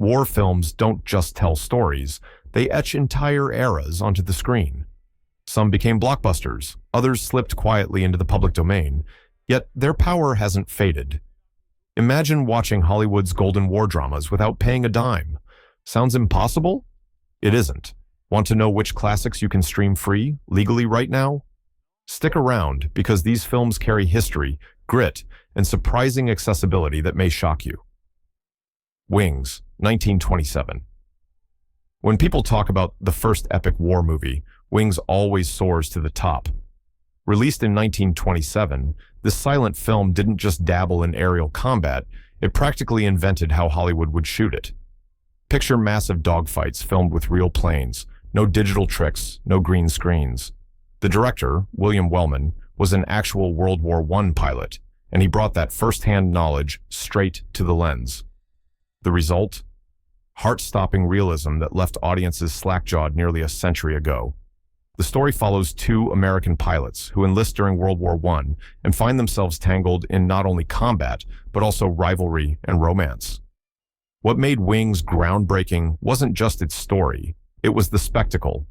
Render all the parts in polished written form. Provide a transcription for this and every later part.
War films don't just tell stories, they etch entire eras onto the screen. Some became blockbusters, others slipped quietly into the public domain, yet their power hasn't faded. Imagine watching Hollywood's golden war dramas without paying a dime. Sounds impossible? It isn't. Want to know which classics you can stream free, legally right now? Stick around, because these films carry history, grit, and surprising accessibility that may shock you. Wings, 1927. When people talk about the first epic war movie, Wings always soars to the top. Released in 1927, this silent film didn't just dabble in aerial combat, it practically invented how Hollywood would shoot it. Picture massive dogfights filmed with real planes, no digital tricks, no green screens. The director, William Wellman, was an actual World War I pilot, and he brought that first-hand knowledge straight to the lens. The result? Heart-stopping realism that left audiences slack-jawed nearly a century ago. The story follows two American pilots who enlist during World War I and find themselves tangled in not only combat, but also rivalry and romance. What made Wings groundbreaking wasn't just its story, it was the spectacle.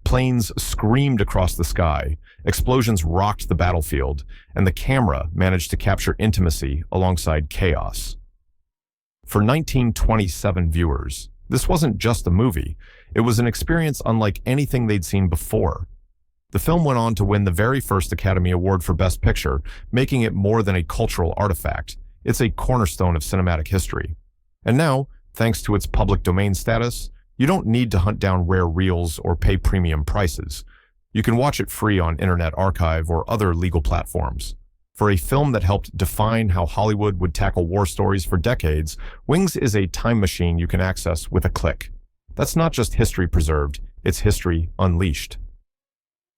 Planes screamed across the sky, explosions rocked the battlefield, and the camera managed to capture intimacy alongside chaos. For 1927 viewers, this wasn't just a movie, it was an experience unlike anything they'd seen before. The film went on to win the very first Academy Award for Best Picture, making it more than a cultural artifact. It's a cornerstone of cinematic history. And now, thanks to its public domain status, you don't need to hunt down rare reels or pay premium prices. You can watch it free on Internet Archive or other legal platforms. For a film that helped define how Hollywood would tackle war stories for decades, Wings is a time machine you can access with a click. That's not just history preserved, it's history unleashed.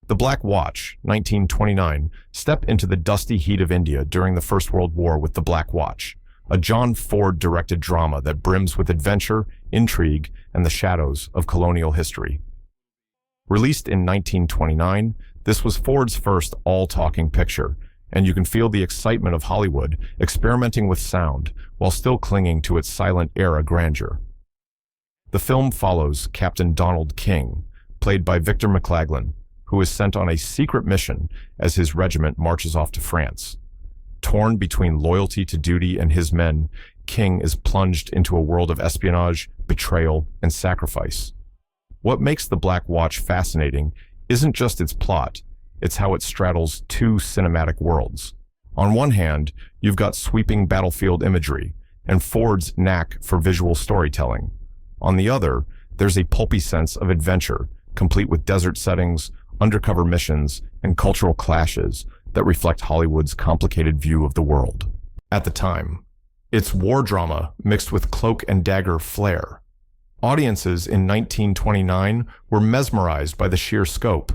The Black Watch, 1929, step into the dusty heat of India during the First World War with The Black Watch, a John Ford-directed drama that brims with adventure, intrigue, and the shadows of colonial history. Released in 1929, this was Ford's first all-talking picture, and you can feel the excitement of Hollywood experimenting with sound while still clinging to its silent era grandeur. The film follows Captain Donald King, played by Victor McLaglen, who is sent on a secret mission as his regiment marches off to France. Torn between loyalty to duty and his men, King is plunged into a world of espionage, betrayal, and sacrifice. What makes The Black Watch fascinating isn't just its plot, it's how it straddles two cinematic worlds. On one hand, you've got sweeping battlefield imagery and Ford's knack for visual storytelling. On the other, there's a pulpy sense of adventure, complete with desert settings, undercover missions, and cultural clashes that reflect Hollywood's complicated view of the world. At the time, it's war drama mixed with cloak and dagger flair. Audiences in 1929 were mesmerized by the sheer scope.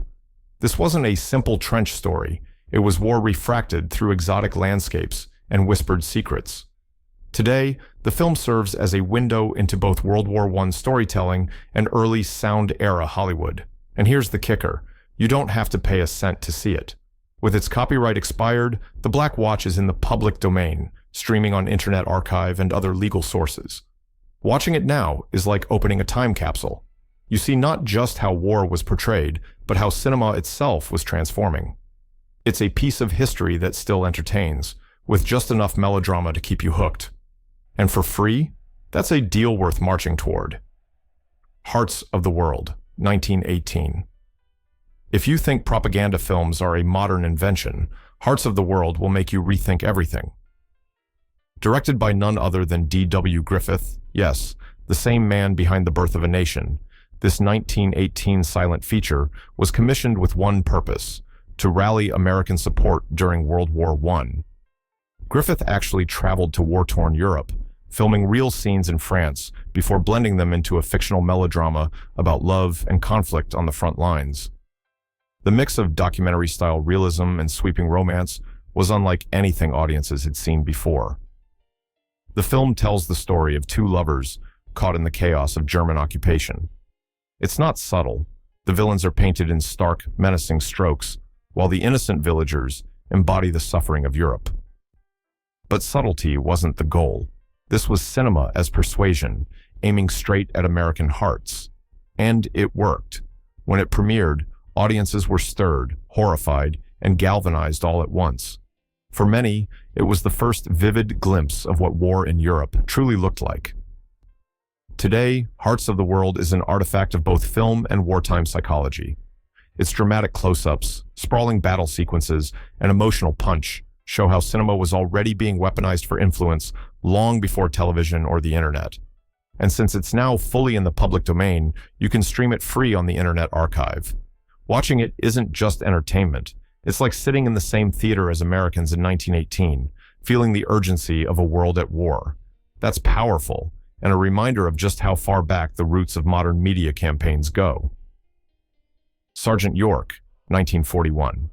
This wasn't a simple trench story, it was war refracted through exotic landscapes and whispered secrets. Today, the film serves as a window into both World War I storytelling and early sound-era Hollywood. And here's the kicker, you don't have to pay a cent to see it. With its copyright expired, The Black Watch is in the public domain, streaming on Internet Archive and other legal sources. Watching it now is like opening a time capsule. You see not just how war was portrayed, but how cinema itself was transforming. It's a piece of history that still entertains, with just enough melodrama to keep you hooked. And for free, that's a deal worth marching toward. Hearts of the World, 1918. If you think propaganda films are a modern invention, Hearts of the World will make you rethink everything. Directed by none other than D.W. Griffith, yes, the same man behind The Birth of a Nation, this 1918 silent feature was commissioned with one purpose, to rally American support during World War I. Griffith actually traveled to war-torn Europe, filming real scenes in France before blending them into a fictional melodrama about love and conflict on the front lines. The mix of documentary-style realism and sweeping romance was unlike anything audiences had seen before. The film tells the story of two lovers caught in the chaos of German occupation. It's not subtle. The villains are painted in stark, menacing strokes, while the innocent villagers embody the suffering of Europe. But subtlety wasn't the goal. This was cinema as persuasion, aiming straight at American hearts. And it worked. When it premiered, audiences were stirred, horrified, and galvanized all at once. For many, it was the first vivid glimpse of what war in Europe truly looked like. Today, Hearts of the World is an artifact of both film and wartime psychology. Its dramatic close-ups, sprawling battle sequences, and emotional punch show how cinema was already being weaponized for influence long before television or the internet. And since it's now fully in the public domain, you can stream it free on the Internet Archive. Watching it isn't just entertainment. It's like sitting in the same theater as Americans in 1918, feeling the urgency of a world at war. That's powerful, and a reminder of just how far back the roots of modern media campaigns go. Sergeant York, 1941.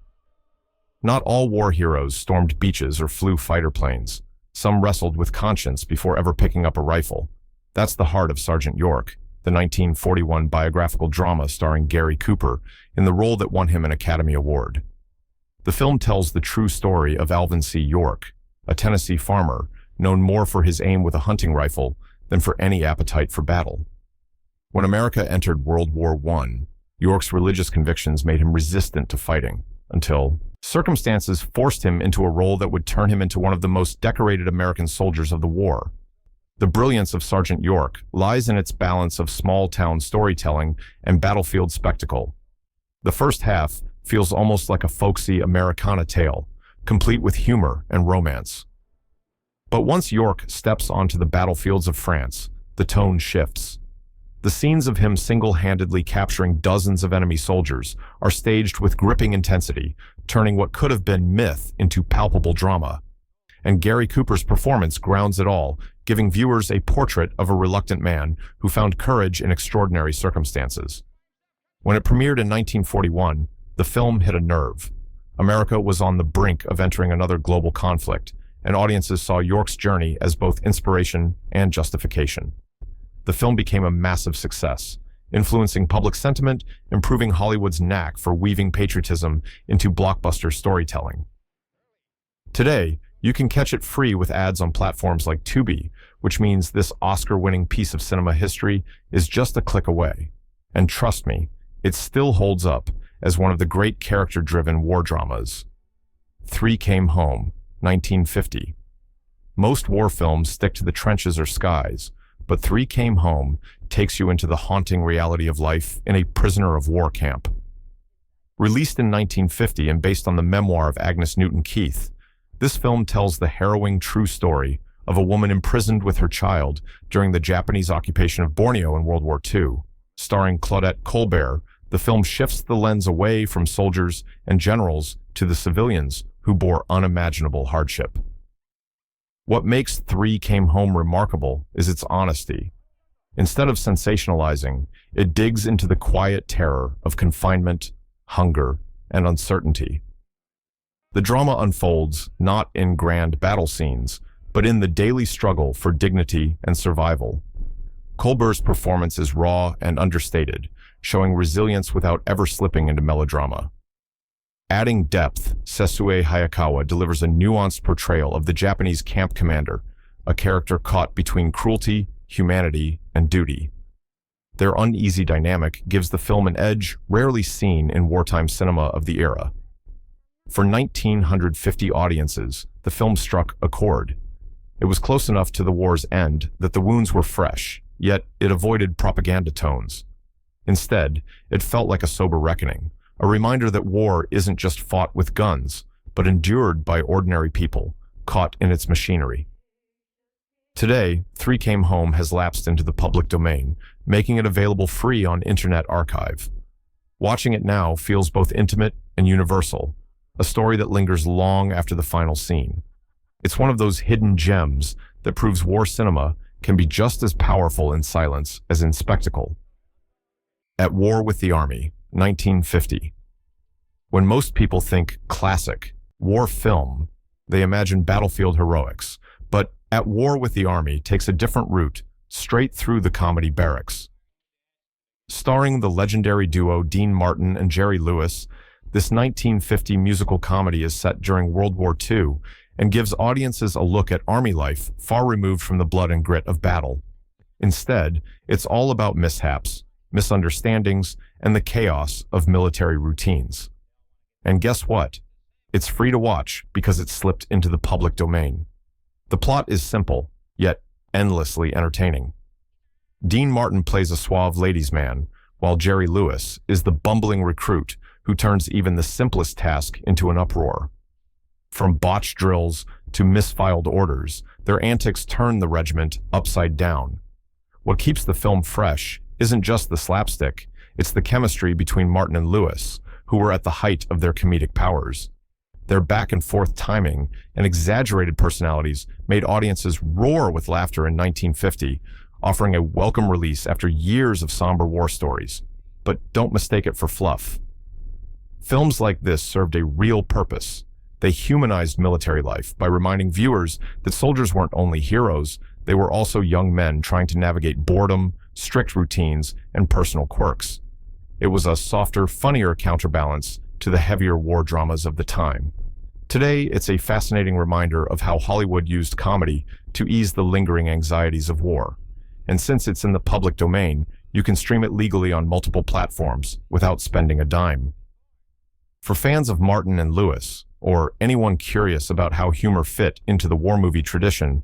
Not all war heroes stormed beaches or flew fighter planes. Some wrestled with conscience before ever picking up a rifle. That's the heart of Sergeant York, the 1941 biographical drama starring Gary Cooper in the role that won him an Academy Award. The film tells the true story of Alvin C. York, a Tennessee farmer known more for his aim with a hunting rifle than for any appetite for battle. When America entered World War I, York's religious convictions made him resistant to fighting, until circumstances forced him into a role that would turn him into one of the most decorated American soldiers of the war. The brilliance of Sergeant York lies in its balance of small-town storytelling and battlefield spectacle. The first half feels almost like a folksy Americana tale, complete with humor and romance. But once York steps onto the battlefields of France, the tone shifts. The scenes of him single-handedly capturing dozens of enemy soldiers are staged with gripping intensity, turning what could have been myth into palpable drama. And Gary Cooper's performance grounds it all, giving viewers a portrait of a reluctant man who found courage in extraordinary circumstances. When it premiered in 1941, the film hit a nerve. America was on the brink of entering another global conflict, and audiences saw York's journey as both inspiration and justification. The film became a massive success, influencing public sentiment, improving Hollywood's knack for weaving patriotism into blockbuster storytelling. Today, you can catch it free with ads on platforms like Tubi, which means this Oscar-winning piece of cinema history is just a click away. And trust me, it still holds up as one of the great character-driven war dramas. Three Came Home, 1950. Most war films stick to the trenches or skies, but Three Came Home takes you into the haunting reality of life in a prisoner of war camp. Released in 1950 and based on the memoir of Agnes Newton Keith, this film tells the harrowing true story of a woman imprisoned with her child during the Japanese occupation of Borneo in World War II. Starring Claudette Colbert, the film shifts the lens away from soldiers and generals to the civilians who bore unimaginable hardship. What makes Three Came Home remarkable is its honesty. Instead of sensationalizing, it digs into the quiet terror of confinement, hunger, and uncertainty. The drama unfolds not in grand battle scenes, but in the daily struggle for dignity and survival. Colbert's performance is raw and understated, showing resilience without ever slipping into melodrama. Adding depth, Sesue Hayakawa delivers a nuanced portrayal of the Japanese camp commander, a character caught between cruelty, humanity, and duty. Their uneasy dynamic gives the film an edge rarely seen in wartime cinema of the era. For 1,950 audiences, the film struck a chord. It was close enough to the war's end that the wounds were fresh, yet it avoided propaganda tones. Instead, it felt like a sober reckoning, a reminder that war isn't just fought with guns, but endured by ordinary people, caught in its machinery. Today, Three Came Home has lapsed into the public domain, making it available free on Internet Archive. Watching it now feels both intimate and universal, a story that lingers long after the final scene. It's one of those hidden gems that proves war cinema can be just as powerful in silence as in spectacle. At War with the Army, 1950. When most people think classic, war film, they imagine battlefield heroics, but At War with the Army takes a different route, straight through the comedy barracks. Starring the legendary duo Dean Martin and Jerry Lewis, this 1950 musical comedy is set during World War II and gives audiences a look at Army life far removed from the blood and grit of battle. Instead, it's all about mishaps, misunderstandings, and the chaos of military routines. And guess what? It's free to watch because it slipped into the public domain. The plot is simple, yet endlessly entertaining. Dean Martin plays a suave ladies' man, while Jerry Lewis is the bumbling recruit who turns even the simplest task into an uproar. From botched drills to misfiled orders, their antics turn the regiment upside down. What keeps the film fresh isn't just the slapstick, it's the chemistry between Martin and Lewis, who were at the height of their comedic powers. Their back-and-forth timing and exaggerated personalities made audiences roar with laughter in 1950, offering a welcome release after years of somber war stories. But don't mistake it for fluff. Films like this served a real purpose. They humanized military life by reminding viewers that soldiers weren't only heroes, they were also young men trying to navigate boredom, strict routines, and personal quirks. It was a softer, funnier counterbalance to the heavier war dramas of the time. Today, it's a fascinating reminder of how Hollywood used comedy to ease the lingering anxieties of war. And since it's in the public domain, you can stream it legally on multiple platforms without spending a dime. For fans of Martin and Lewis, or anyone curious about how humor fit into the war movie tradition,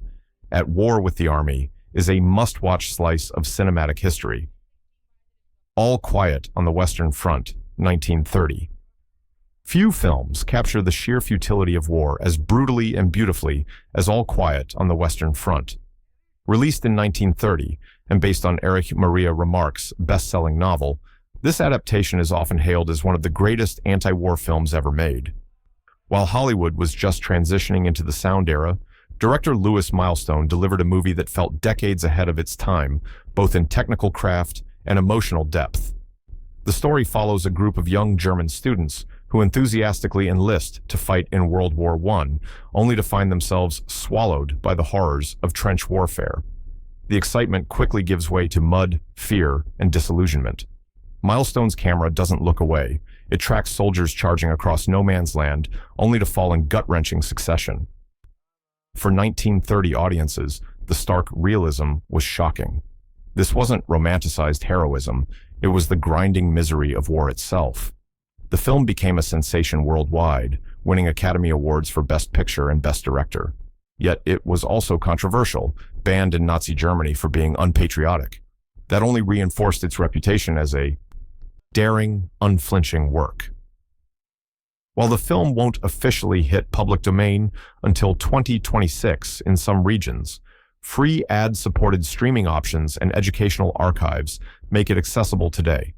At War with the Army is a must-watch slice of cinematic history. All Quiet on the Western Front, 1930. Few films capture the sheer futility of war as brutally and beautifully as All Quiet on the Western Front. Released in 1930 and based on Erich Maria Remarque's best-selling novel, this adaptation is often hailed as one of the greatest anti-war films ever made. While Hollywood was just transitioning into the sound era, director Louis Milestone delivered a movie that felt decades ahead of its time, both in technical craft and emotional depth. The story follows a group of young German students who enthusiastically enlist to fight in World War I, only to find themselves swallowed by the horrors of trench warfare. The excitement quickly gives way to mud, fear, and disillusionment. Milestone's camera doesn't look away. It tracks soldiers charging across no man's land, only to fall in gut-wrenching succession. For 1930 audiences, the stark realism was shocking. This wasn't romanticized heroism, it was the grinding misery of war itself. The film became a sensation worldwide, winning Academy Awards for Best Picture and Best Director. Yet it was also controversial, banned in Nazi Germany for being unpatriotic. That only reinforced its reputation as a daring, unflinching work. While the film won't officially hit public domain until 2026 in some regions, free ad-supported streaming options and educational archives make it accessible today.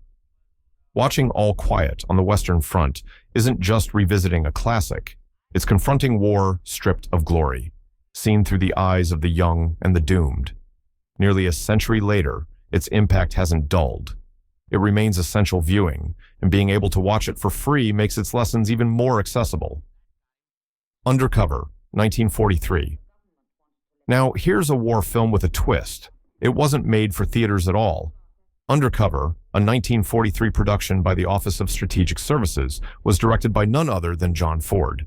Watching All Quiet on the Western Front isn't just revisiting a classic, it's confronting war stripped of glory, seen through the eyes of the young and the doomed. Nearly a century later, its impact hasn't dulled. It remains essential viewing, and being able to watch it for free makes its lessons even more accessible. Undercover, 1943. Now, here's a war film with a twist. It wasn't made for theaters at all. Undercover, a 1943 production by the Office of Strategic Services, was directed by none other than John Ford.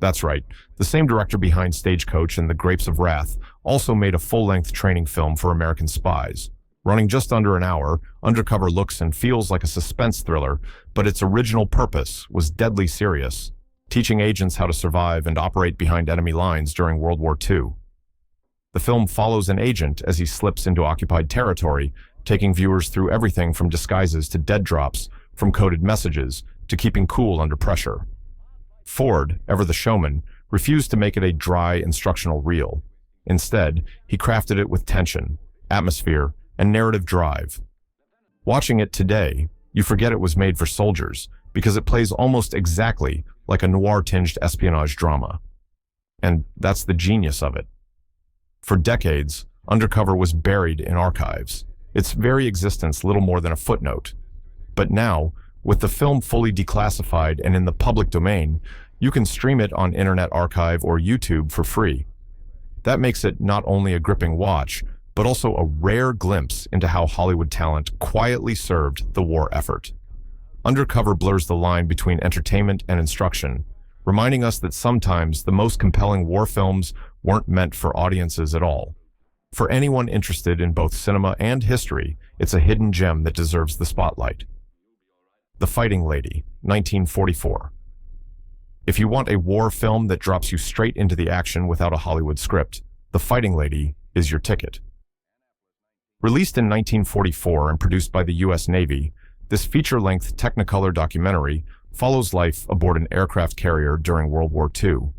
That's right, the same director behind Stagecoach and The Grapes of Wrath also made a full-length training film for American spies. Running just under an hour, Undercover looks and feels like a suspense thriller, but its original purpose was deadly serious, teaching agents how to survive and operate behind enemy lines during World War II. The film follows an agent as he slips into occupied territory, taking viewers through everything from disguises to dead drops, from coded messages to keeping cool under pressure. Ford, ever the showman, refused to make it a dry instructional reel. Instead, he crafted it with tension, atmosphere, and narrative drive. Watching it today, you forget it was made for soldiers because it plays almost exactly like a noir-tinged espionage drama. And that's the genius of it. For decades, Undercover was buried in archives, its very existence little more than a footnote. But now, with the film fully declassified and in the public domain, you can stream it on Internet Archive or YouTube for free. That makes it not only a gripping watch, but also a rare glimpse into how Hollywood talent quietly served the war effort. Undercover blurs the line between entertainment and instruction, reminding us that sometimes the most compelling war films weren't meant for audiences at all. For anyone interested in both cinema and history, it's a hidden gem that deserves the spotlight. The Fighting Lady, 1944. If you want a war film that drops you straight into the action without a Hollywood script, The Fighting Lady is your ticket. Released in 1944 and produced by the U.S. Navy, this feature-length Technicolor documentary follows life aboard an aircraft carrier during World War II.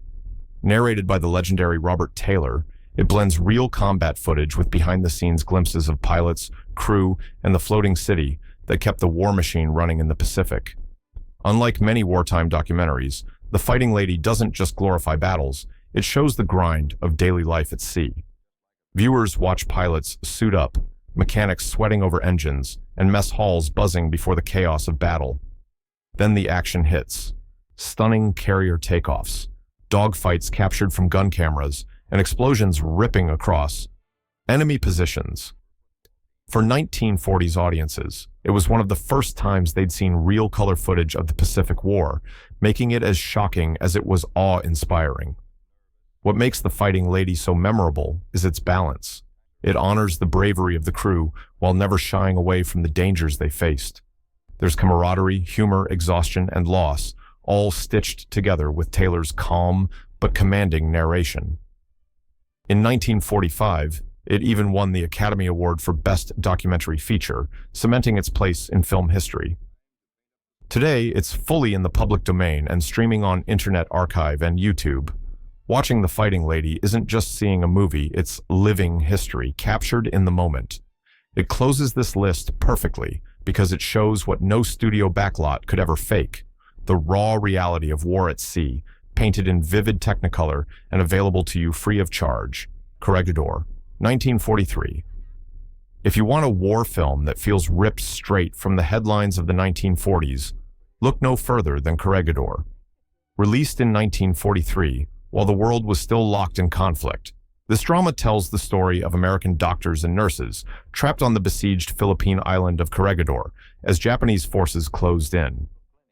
Narrated by the legendary Robert Taylor, it blends real combat footage with behind-the-scenes glimpses of pilots, crew, and the floating city that kept the war machine running in the Pacific. Unlike many wartime documentaries, The Fighting Lady doesn't just glorify battles, it shows the grind of daily life at sea. Viewers watch pilots suit up, mechanics sweating over engines, and mess halls buzzing before the chaos of battle. Then the action hits. Stunning carrier takeoffs, dogfights captured from gun cameras, and explosions ripping across enemy positions. For 1940s audiences, it was one of the first times they'd seen real color footage of the Pacific War, making it as shocking as it was awe-inspiring. What makes The Fighting Lady so memorable is its balance. It honors the bravery of the crew while never shying away from the dangers they faced. There's camaraderie, humor, exhaustion, and loss, all stitched together with Taylor's calm but commanding narration. In 1945, it even won the Academy Award for Best Documentary Feature, cementing its place in film history. Today, it's fully in the public domain and streaming on Internet Archive and YouTube. Watching The Fighting Lady isn't just seeing a movie, it's living history, captured in the moment. It closes this list perfectly because it shows what no studio backlot could ever fake: the raw reality of war at sea, painted in vivid Technicolor and available to you free of charge. Corregidor, 1943. If you want a war film that feels ripped straight from the headlines of the 1940s, look no further than Corregidor. Released in 1943, while the world was still locked in conflict, this drama tells the story of American doctors and nurses trapped on the besieged Philippine island of Corregidor as Japanese forces closed in.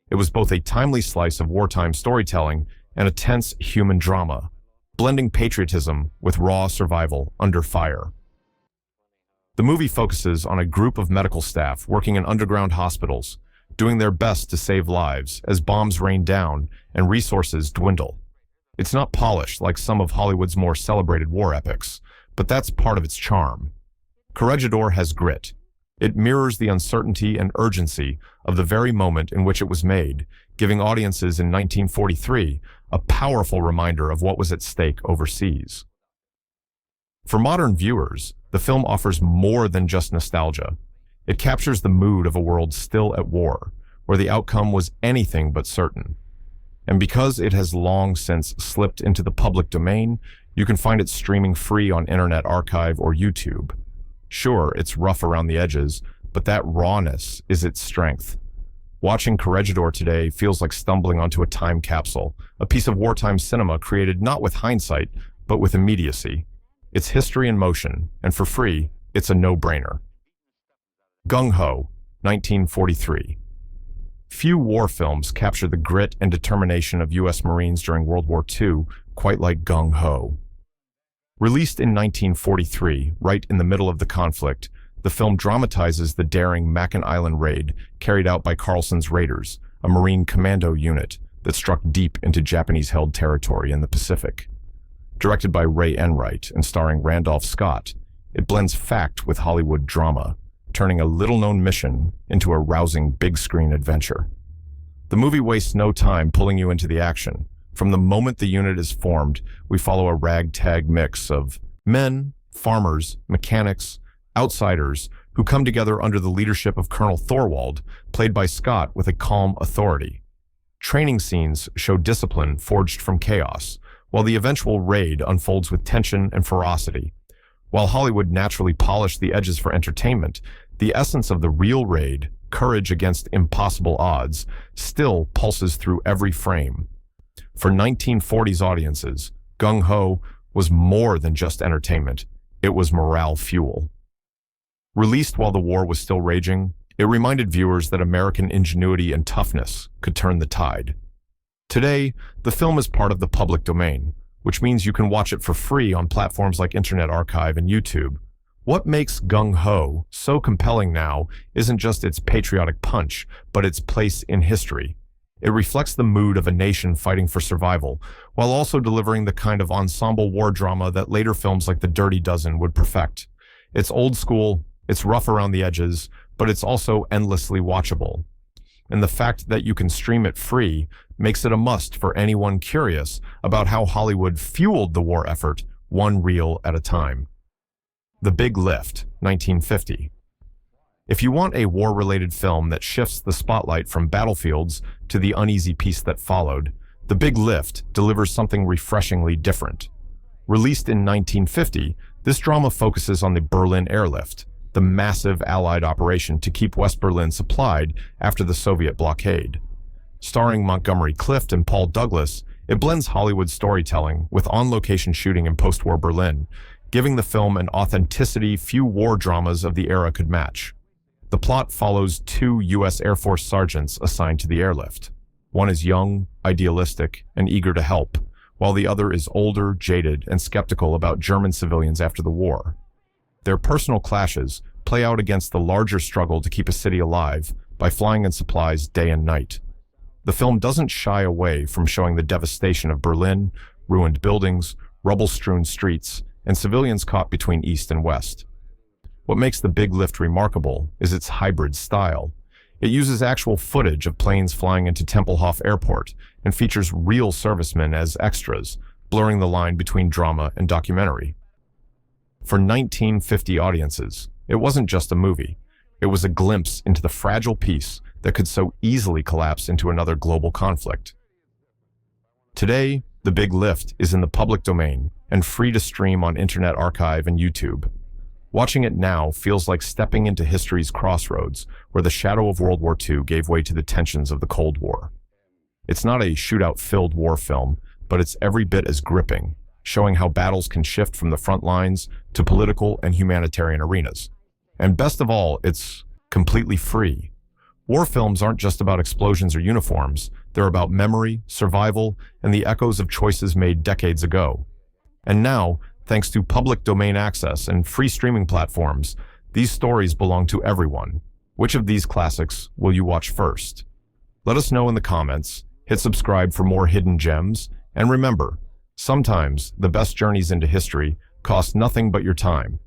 It was both a timely slice of wartime storytelling and a tense human drama, blending patriotism with raw survival under fire. The movie focuses on a group of medical staff working in underground hospitals, doing their best to save lives as bombs rain down and resources dwindle. It's not polished like some of Hollywood's more celebrated war epics, but that's part of its charm. Corregidor has grit. It mirrors the uncertainty and urgency of the very moment in which it was made, giving audiences in 1943 a powerful reminder of what was at stake overseas. For modern viewers, the film offers more than just nostalgia. It captures the mood of a world still at war, where the outcome was anything but certain. And because it has long since slipped into the public domain, you can find it streaming free on Internet Archive or YouTube. Sure, it's rough around the edges, but that rawness is its strength. Watching Corregidor today feels like stumbling onto a time capsule, a piece of wartime cinema created not with hindsight, but with immediacy. It's history in motion, and for free, it's a no-brainer. Gung-Ho, 1943. Few war films capture the grit and determination of U.S. Marines during World War II quite like Gung-Ho. Released in 1943, right in the middle of the conflict, the film dramatizes the daring Mackinac Island raid carried out by Carlson's Raiders, a Marine commando unit that struck deep into Japanese-held territory in the Pacific. Directed by Ray Enright and starring Randolph Scott, it blends fact with Hollywood drama, turning a little-known mission into a rousing big-screen adventure. The movie wastes no time pulling you into the action. From the moment the unit is formed, we follow a ragtag mix of men, farmers, mechanics, outsiders who come together under the leadership of Colonel Thorwald, played by Scott with a calm authority. Training scenes show discipline forged from chaos, while the eventual raid unfolds with tension and ferocity. While Hollywood naturally polished the edges for entertainment, the essence of the real raid, courage against impossible odds, still pulses through every frame. For 1940s audiences, Gung-Ho was more than just entertainment. It was morale fuel. Released while the war was still raging, it reminded viewers that American ingenuity and toughness could turn the tide. Today, the film is part of the public domain, which means you can watch it for free on platforms like Internet Archive and YouTube. What makes Gung-Ho so compelling now isn't just its patriotic punch, but its place in history. It reflects the mood of a nation fighting for survival, while also delivering the kind of ensemble war drama that later films like The Dirty Dozen would perfect. It's old school, it's rough around the edges, but it's also endlessly watchable. And the fact that you can stream it free makes it a must for anyone curious about how Hollywood fueled the war effort, one reel at a time. The Big Lift, 1950. If you want a war-related film that shifts the spotlight from battlefields to the uneasy peace that followed, The Big Lift delivers something refreshingly different. Released in 1950, this drama focuses on the Berlin Airlift, the massive Allied operation to keep West Berlin supplied after the Soviet blockade. Starring Montgomery Clift and Paul Douglas, it blends Hollywood storytelling with on-location shooting in post-war Berlin, giving the film an authenticity few war dramas of the era could match. The plot follows two U.S. Air Force sergeants assigned to the airlift. One is young, idealistic, and eager to help, while the other is older, jaded, and skeptical about German civilians after the war. Their personal clashes play out against the larger struggle to keep a city alive by flying in supplies day and night. The film doesn't shy away from showing the devastation of Berlin, ruined buildings, rubble-strewn streets, and civilians caught between East and West. What makes The Big Lift remarkable is its hybrid style. It uses actual footage of planes flying into Tempelhof Airport and features real servicemen as extras, blurring the line between drama and documentary. For 1950 audiences, it wasn't just a movie. It was a glimpse into the fragile peace that could so easily collapse into another global conflict. Today, The Big Lift is in the public domain and free to stream on Internet Archive and YouTube. Watching it now feels like stepping into history's crossroads, where the shadow of World War II gave way to the tensions of the Cold War. It's not a shootout-filled war film, but it's every bit as gripping, showing how battles can shift from the front lines to political and humanitarian arenas. And best of all, it's completely free. War films aren't just about explosions or uniforms, they're about memory, survival, and the echoes of choices made decades ago. And now, thanks to public domain access and free streaming platforms, these stories belong to everyone. Which of these classics will you watch first? Let us know in the comments, hit subscribe for more hidden gems, and remember, sometimes the best journeys into history cost nothing but your time.